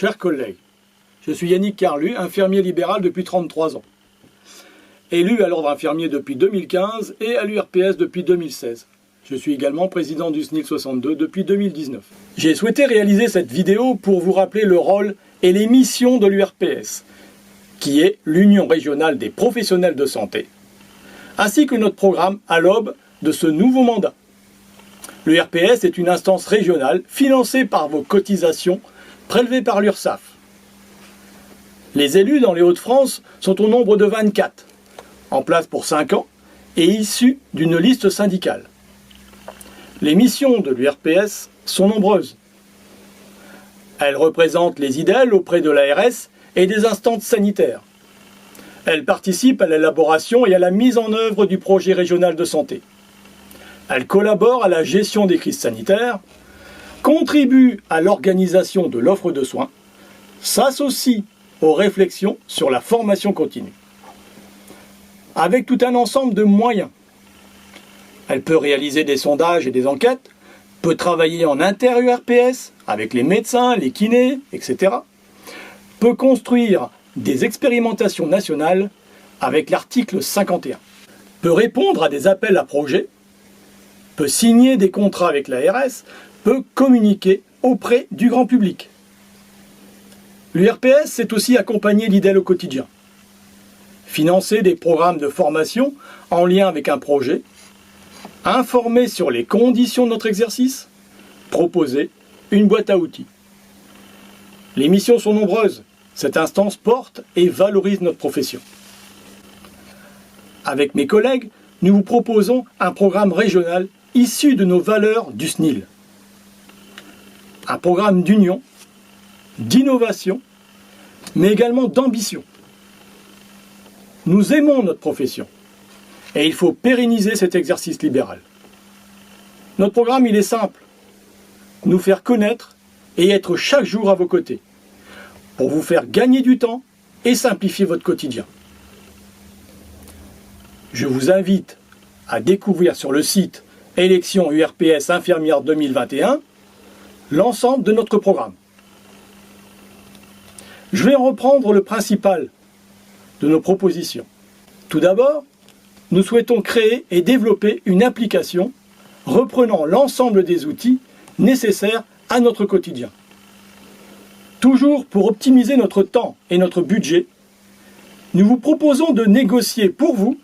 Chers collègues, je suis Yannick Carlu, infirmier libéral depuis 33 ans. Élu à l'ordre infirmier depuis 2015 et à l'URPS depuis 2016. Je suis également président du SNIL 62 depuis 2019. J'ai souhaité réaliser cette vidéo pour vous rappeler le rôle et les missions de l'URPS, qui est l'Union régionale des professionnels de santé, ainsi que notre programme à l'aube de ce nouveau mandat. L'URPS est une instance régionale financée par vos cotisations prélevées par l'URSSAF. Les élus dans les Hauts-de-France sont au nombre de 24, en place pour 5 ans et issus d'une liste syndicale. Les missions de l'URPS sont nombreuses. Elles représentent les IDEL auprès de l'ARS et des instances sanitaires. Elles participent à l'élaboration et à la mise en œuvre du projet régional de santé. Elles collaborent à la gestion des crises sanitaires, contribuent à l'organisation de l'offre de soins, s'associent aux réflexions sur la formation continue. Avec tout un ensemble de moyens. Elle peut réaliser des sondages et des enquêtes, peut travailler en inter-URPS avec les médecins, les kinés, etc. Peut construire des expérimentations nationales avec l'article 51. Peut répondre à des appels à projets, peut signer des contrats avec l'ARS, peut communiquer auprès du grand public. L'URPS s'est aussi accompagné l'IDEL au quotidien. Financer des programmes de formation en lien avec un projet, informer sur les conditions de notre exercice, proposer une boîte à outils. Les missions sont nombreuses. Cette instance porte et valorise notre profession. Avec mes collègues, nous vous proposons un programme régional issu de nos valeurs du SNIL. Un programme d'union, d'innovation, mais également d'ambition. Nous aimons notre profession et il faut pérenniser cet exercice libéral. Notre programme, il est simple. Nous faire connaître et être chaque jour à vos côtés pour vous faire gagner du temps et simplifier votre quotidien. Je vous invite à découvrir sur le site Élections URPS Infirmière 2021 l'ensemble de notre programme. Je vais en reprendre le principal de nos propositions. Tout d'abord, nous souhaitons créer et développer une application reprenant l'ensemble des outils nécessaires à notre quotidien. Toujours pour optimiser notre temps et notre budget, nous vous proposons de négocier pour vous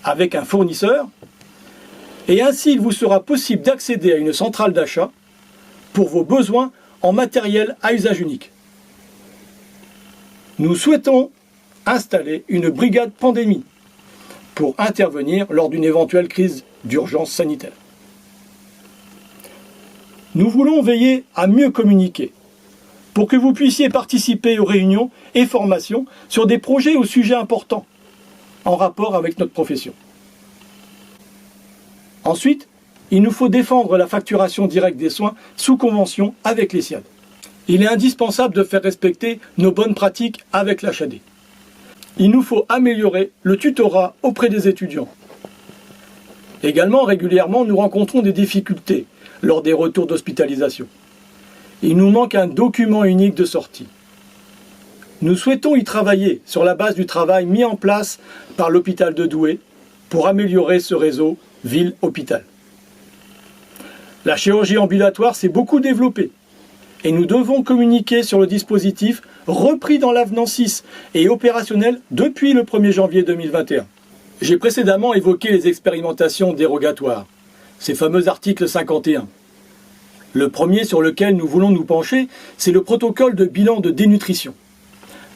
avec un fournisseur et ainsi il vous sera possible d'accéder à une centrale d'achat pour vos besoins en matériel à usage unique. Nous souhaitons installer une brigade pandémie pour intervenir lors d'une éventuelle crise d'urgence sanitaire. Nous voulons veiller à mieux communiquer pour que vous puissiez participer aux réunions et formations sur des projets ou sujets importants en rapport avec notre profession. Ensuite, il nous faut défendre la facturation directe des soins sous convention avec l'ESIAD. Il est indispensable de faire respecter nos bonnes pratiques avec l'HAD. Il nous faut améliorer le tutorat auprès des étudiants. Également, régulièrement, nous rencontrons des difficultés lors des retours d'hospitalisation. Il nous manque un document unique de sortie. Nous souhaitons y travailler sur la base du travail mis en place par l'hôpital de Douai pour améliorer ce réseau ville-hôpital. La chirurgie ambulatoire s'est beaucoup développée et nous devons communiquer sur le dispositif repris dans l'avenant 6 et opérationnel depuis le 1er janvier 2021. J'ai précédemment évoqué les expérimentations dérogatoires, ces fameux articles 51. Le premier sur lequel nous voulons nous pencher, c'est le protocole de bilan de dénutrition,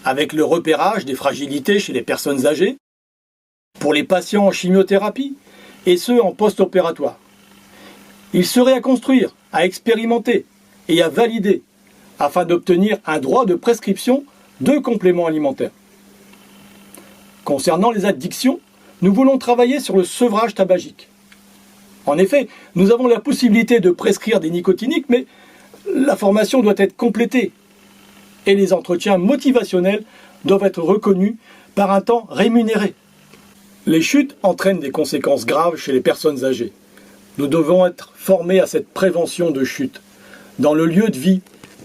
avec le repérage des fragilités chez les personnes âgées, pour les patients en chimiothérapie et ceux en post-opératoire. Il serait à construire, à expérimenter et à valider afin d'obtenir un droit de prescription de compléments alimentaires. Concernant les addictions, nous voulons travailler sur le sevrage tabagique. En effet, nous avons la possibilité de prescrire des nicotiniques, mais la formation doit être complétée et les entretiens motivationnels doivent être reconnus par un temps rémunéré. Les chutes entraînent des conséquences graves chez les personnes âgées. Nous devons être formés à cette prévention de chute, dans le lieu de vie,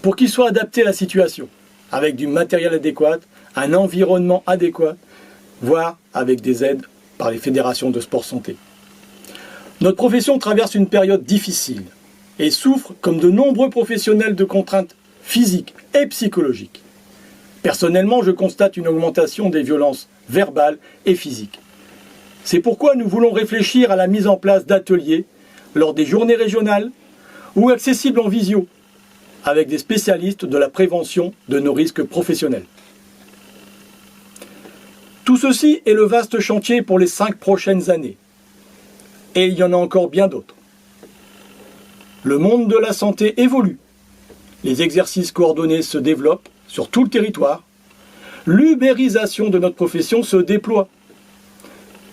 pour qu'il soit adapté à la situation, avec du matériel adéquat, un environnement adéquat, voire avec des aides par les fédérations de sport santé. Notre profession traverse une période difficile et souffre, comme de nombreux professionnels, de contraintes physiques et psychologiques. Personnellement, je constate une augmentation des violences verbales et physiques. C'est pourquoi nous voulons réfléchir à la mise en place d'ateliers lors des journées régionales ou accessibles en visio, avec des spécialistes de la prévention de nos risques professionnels. Tout ceci est le vaste chantier pour les 5 prochaines années. Et il y en a encore bien d'autres. Le monde de la santé évolue. Les exercices coordonnés se développent sur tout le territoire. L'ubérisation de notre profession se déploie.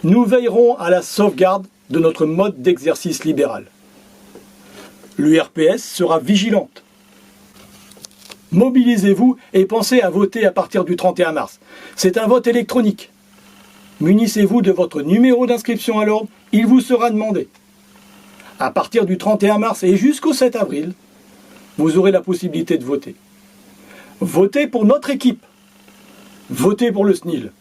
Nous veillerons à la sauvegarde de notre mode d'exercice libéral. L'URPS sera vigilante. Mobilisez-vous et pensez à voter à partir du 31 mars. C'est un vote électronique. Munissez-vous de votre numéro d'inscription à l'ordre, il vous sera demandé. À partir du 31 mars et jusqu'au 7 avril, vous aurez la possibilité de voter. Votez pour notre équipe. Votez pour le SNIL.